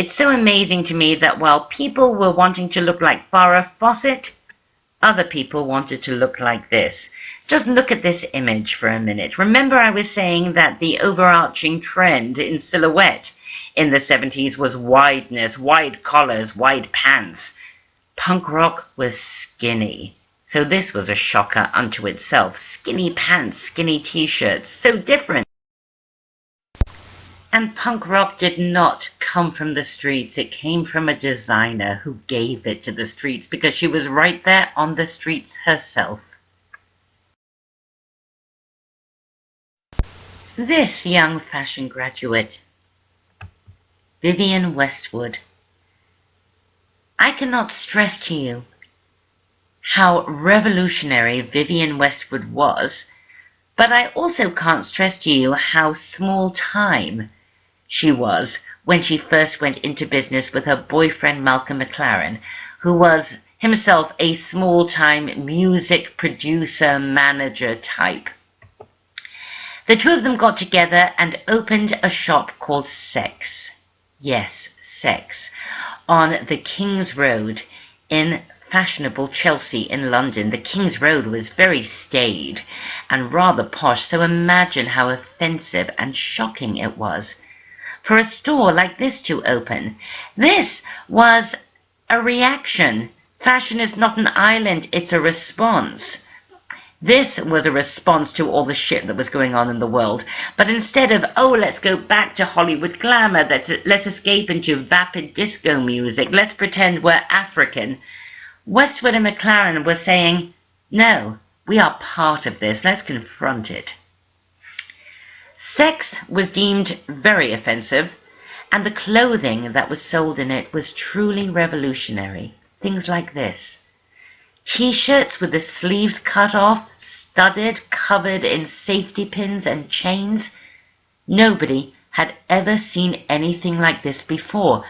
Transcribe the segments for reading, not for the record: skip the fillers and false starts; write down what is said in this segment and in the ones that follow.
It's so amazing to me that while people were wanting to look like Farrah Fawcett, other people wanted to look like this. Just look at this image for a minute. Remember I was saying that the overarching trend in silhouette in the 70s was wideness, wide collars, wide pants. Punk rock was skinny. So this was a shocker unto itself. Skinny pants, skinny t-shirts, so different. And punk rock did not come from the streets. It came from a designer who gave it to the streets because she was right there on the streets herself. This young fashion graduate, Vivienne Westwood. I cannot stress to you how revolutionary Vivienne Westwood was, but I also can't stress to you how small time she was when she first went into business with her boyfriend Malcolm McLaren, who was himself a small-time music producer manager type. The two of them got together and opened a shop called Sex. Yes, Sex, on the King's Road in fashionable Chelsea in London. The King's Road was very staid and rather posh, so imagine how offensive and shocking it was for a store like this to open. This was a reaction. Fashion is not an island, it's a response. This was a response to all the shit that was going on in the world. But instead of, oh, let's go back to Hollywood glamour, let's escape into vapid disco music, let's pretend we're African, Westwood and McLaren were saying, no, we are part of this, let's confront it. Sex was deemed very offensive, and the clothing that was sold in it was truly revolutionary. Things like this. T-shirts with the sleeves cut off, studded, covered in safety pins and chains. Nobody had ever seen anything like this before.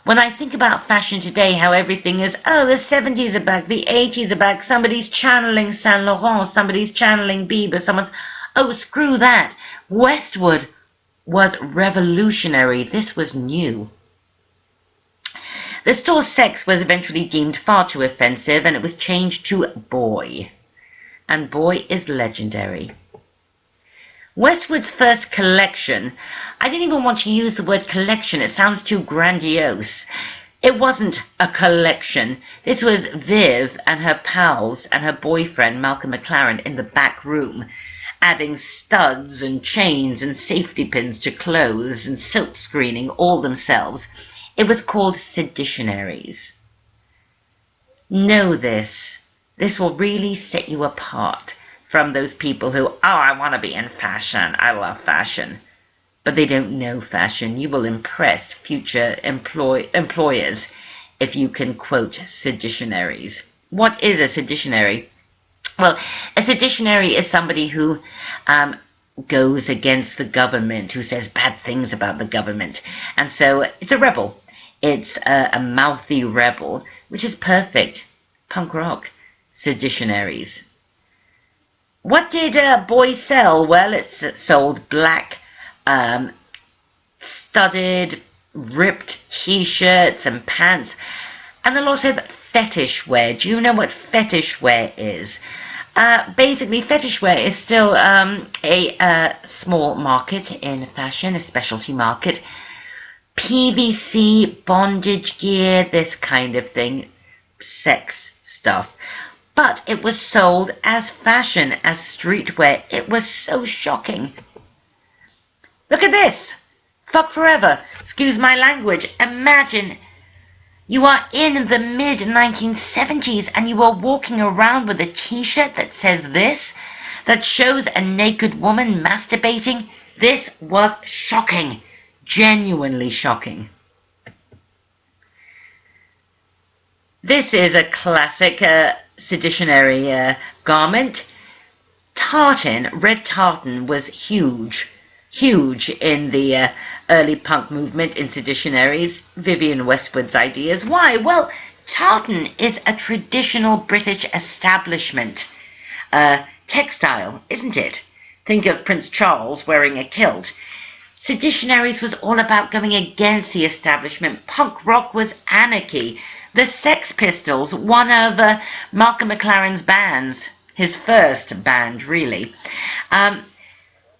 When I think about fashion today, how everything is, oh, the 70s are back, the 80s are back, somebody's channeling Saint Laurent, somebody's channeling Bieber, someone's, oh, screw that. Westwood was revolutionary. This was new. The store's Sex was eventually deemed far too offensive, and it was changed to Boy. And Boy is legendary. Westwood's first collection, I didn't even want to use the word collection, it sounds too grandiose. It wasn't a collection. This was Viv and her pals and her boyfriend Malcolm McLaren in the back room, adding studs and chains and safety pins to clothes and silk screening all themselves. It was called Seditionaries. Know this. This will really set you apart from those people who, oh, I want to be in fashion. I love fashion. But they don't know fashion. You will impress future employers if you can quote seditionaries. What is a seditionary? Well, a seditionary is somebody who goes against the government, who says bad things about the government. And so it's a rebel. It's a mouthy rebel, which is perfect. Punk rock. Seditionaries. What did Boy sell? Well, it sold black, studded, ripped t-shirts and pants, and a lot of fetish wear. Do you know what fetish wear is? Basically, fetish wear is still a small market in fashion, a specialty market. PVC, bondage gear, this kind of thing, sex stuff. But it was sold as fashion, as streetwear. It was so shocking. Look at this. Fuck forever. Excuse my language. Imagine you are in the mid-1970s and you are walking around with a t-shirt that says this, that shows a naked woman masturbating. This was shocking. Genuinely shocking. This is a classic seditionary garment. Tartan, red tartan, was huge in the early punk movement in seditionaries. Vivienne Westwood's ideas. Why? Well, tartan is a traditional British establishment textile, isn't it? Think of Prince Charles wearing a kilt. Seditionaries was all about going against the establishment. Punk rock was anarchy. The Sex Pistols, one of Malcolm McLaren's bands, his first band really,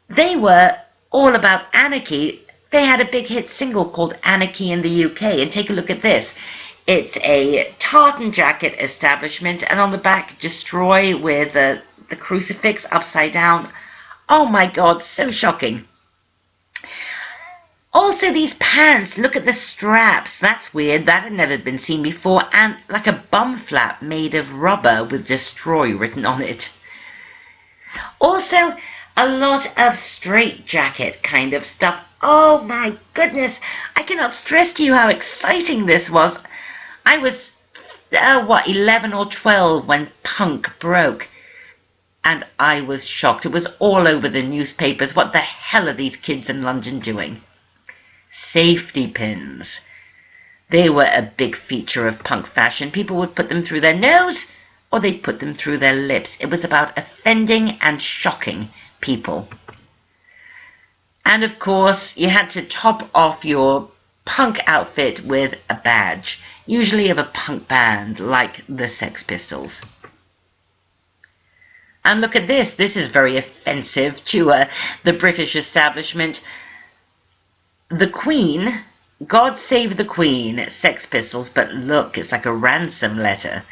they were all about anarchy. They had a big hit single called Anarchy in the UK, and take a look at this. It's a tartan jacket establishment, and on the back, destroy with the crucifix upside down. Oh my God, so shocking. Also these pants, look at the straps, that's weird, that had never been seen before, and like a bum flap made of rubber with destroy written on it. Also a lot of straitjacket kind of stuff. Oh my goodness, I cannot stress to you how exciting this was. I was, 11 or 12 when punk broke. And I was shocked. It was all over the newspapers. What the hell are these kids in London doing? Safety pins. They were a big feature of punk fashion. People would put them through their nose or they'd put them through their lips. It was about offending and shocking people. And of course, you had to top off your punk outfit with a badge, usually of a punk band like the Sex Pistols. And look at this. This is very offensive to the British establishment. The Queen, God Save the Queen, Sex Pistols, but look, it's like a ransom letter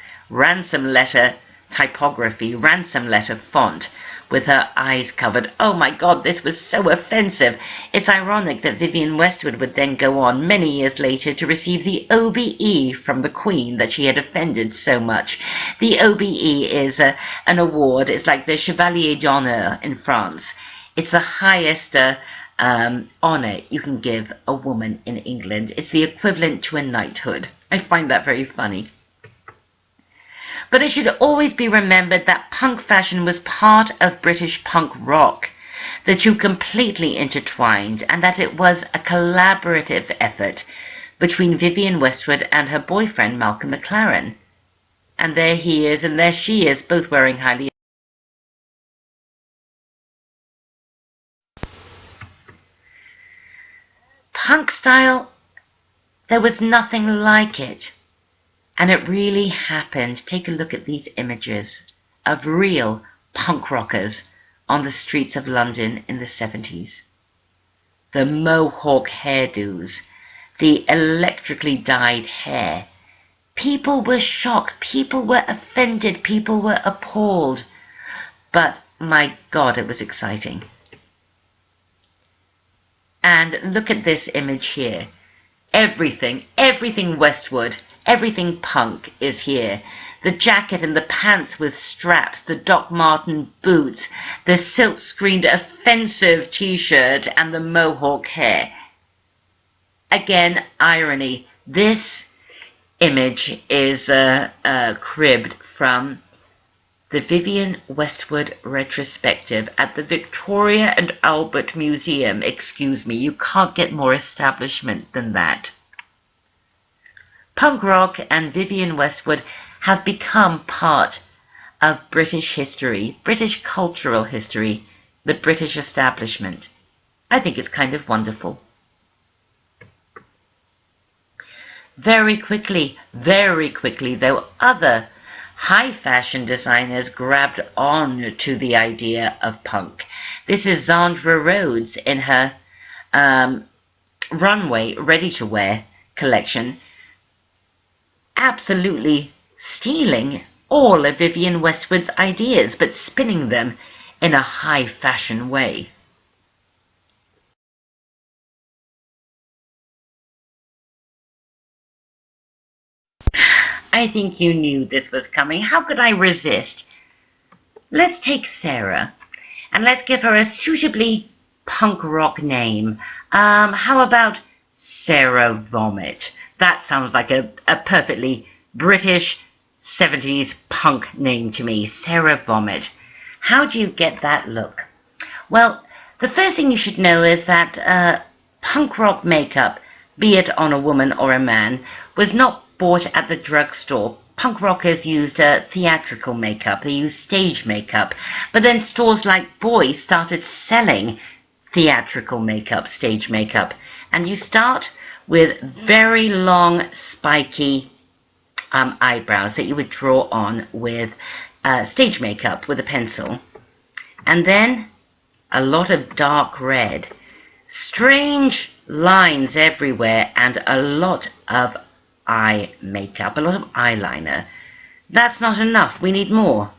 typography, ransom letter font, with her eyes covered. Oh my God, this was so offensive. It's ironic that Vivienne Westwood would then go on many years later to receive the OBE from the Queen that she had offended so much. The OBE is an award. It's like the Chevalier d'Honneur in France. It's the highest honor you can give a woman in England. It's the equivalent to a knighthood. I find that very funny. But it should always be remembered that punk fashion was part of British punk rock, the two completely intertwined, and that it was a collaborative effort between Vivienne Westwood and her boyfriend Malcolm McLaren. And there he is and there she is, both wearing highly punk style. There was nothing like it. And it really happened. Take a look at these images of real punk rockers on the streets of London in the 70s. The mohawk hairdos, the electrically dyed hair. People were shocked, people were offended, people were appalled. But my God, it was exciting. And look at this image here. Everything Westwood, everything punk is here. The jacket and the pants with straps, the Doc Marten boots, the silk-screened offensive t-shirt, and the mohawk hair. Again, irony. This image is cribbed from the Vivienne Westwood retrospective at the Victoria and Albert Museum. Excuse me, you can't get more establishment than that. Punk rock and Vivienne Westwood have become part of British history, British cultural history, the British establishment. I think it's kind of wonderful. Very quickly though, other high fashion designers grabbed on to the idea of punk. This is Zandra Rhodes in her runway ready-to-wear collection, absolutely stealing all of Vivienne Westwood's ideas, but spinning them in a high fashion way. I think you knew this was coming. How could I resist? Let's take Sarah, and let's give her a suitably punk rock name. How about Sarah Vomit? That sounds like a perfectly British 70s punk name to me. Sarah Vomit. How do you get that look? Well, the first thing you should know is that punk rock makeup, be it on a woman or a man, was not bought at the drugstore. Punk rockers used theatrical makeup, they used stage makeup, but then stores like Boy started selling theatrical makeup, stage makeup. And you start with very long, spiky eyebrows that you would draw on with stage makeup with a pencil. And then a lot of dark red, strange lines everywhere, and a lot of eye makeup, a lot of eyeliner. That's not enough. We need more.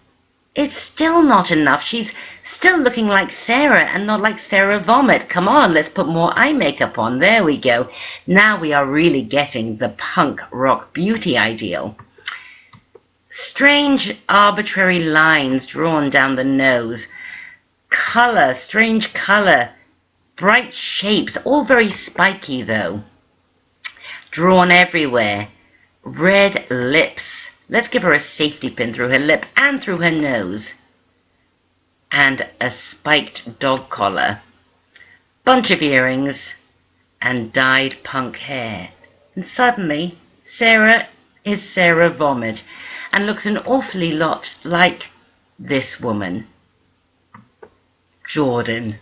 It's still not enough. She's still looking like Sarah and not like Sarah Vomit. Come on, let's put more eye makeup on. There we go. Now we are really getting the punk rock beauty ideal. Strange arbitrary lines drawn down the nose. Color, strange color. Bright shapes, all very spiky though. Drawn everywhere. Red lips. Let's give her a safety pin through her lip and through her nose. And a spiked dog collar. Bunch of earrings. And dyed punk hair. And suddenly, Sarah is Sarah Vomit. And looks an awfully lot like this woman. Jordan.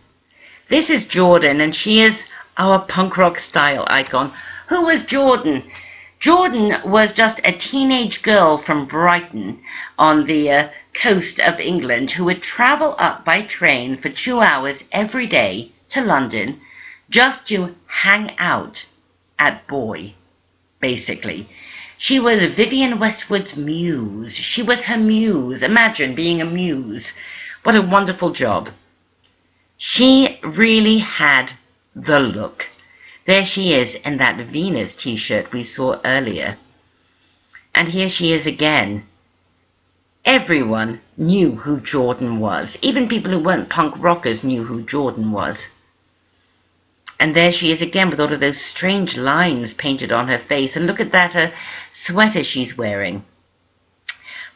This is Jordan, and she is our punk rock style icon. Who was Jordan? Jordan was just a teenage girl from Brighton on the coast of England who would travel up by train for 2 hours every day to London just to hang out at Boy, basically. She was Vivienne Westwood's muse. She was her muse. Imagine being a muse. What a wonderful job. She really had the look. There she is in that Venus t-shirt we saw earlier. And here she is again. Everyone knew who Jordan was. Even people who weren't punk rockers knew who Jordan was. And there she is again with all of those strange lines painted on her face. And look at that sweater she's wearing.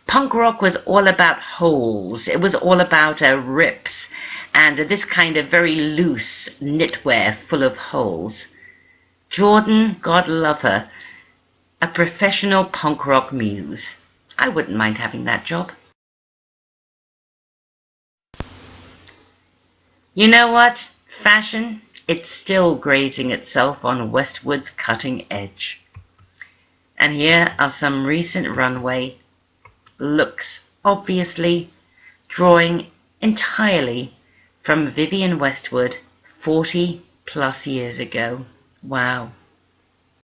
Punk rock was all about holes. It was all about rips. And this kind of very loose knitwear full of holes. Jordan, God love her, a professional punk rock muse. I wouldn't mind having that job. You know what? Fashion, it's still grazing itself on Westwood's cutting edge. And here are some recent runway looks, obviously drawing entirely from Vivienne Westwood 40 plus years ago. Wow.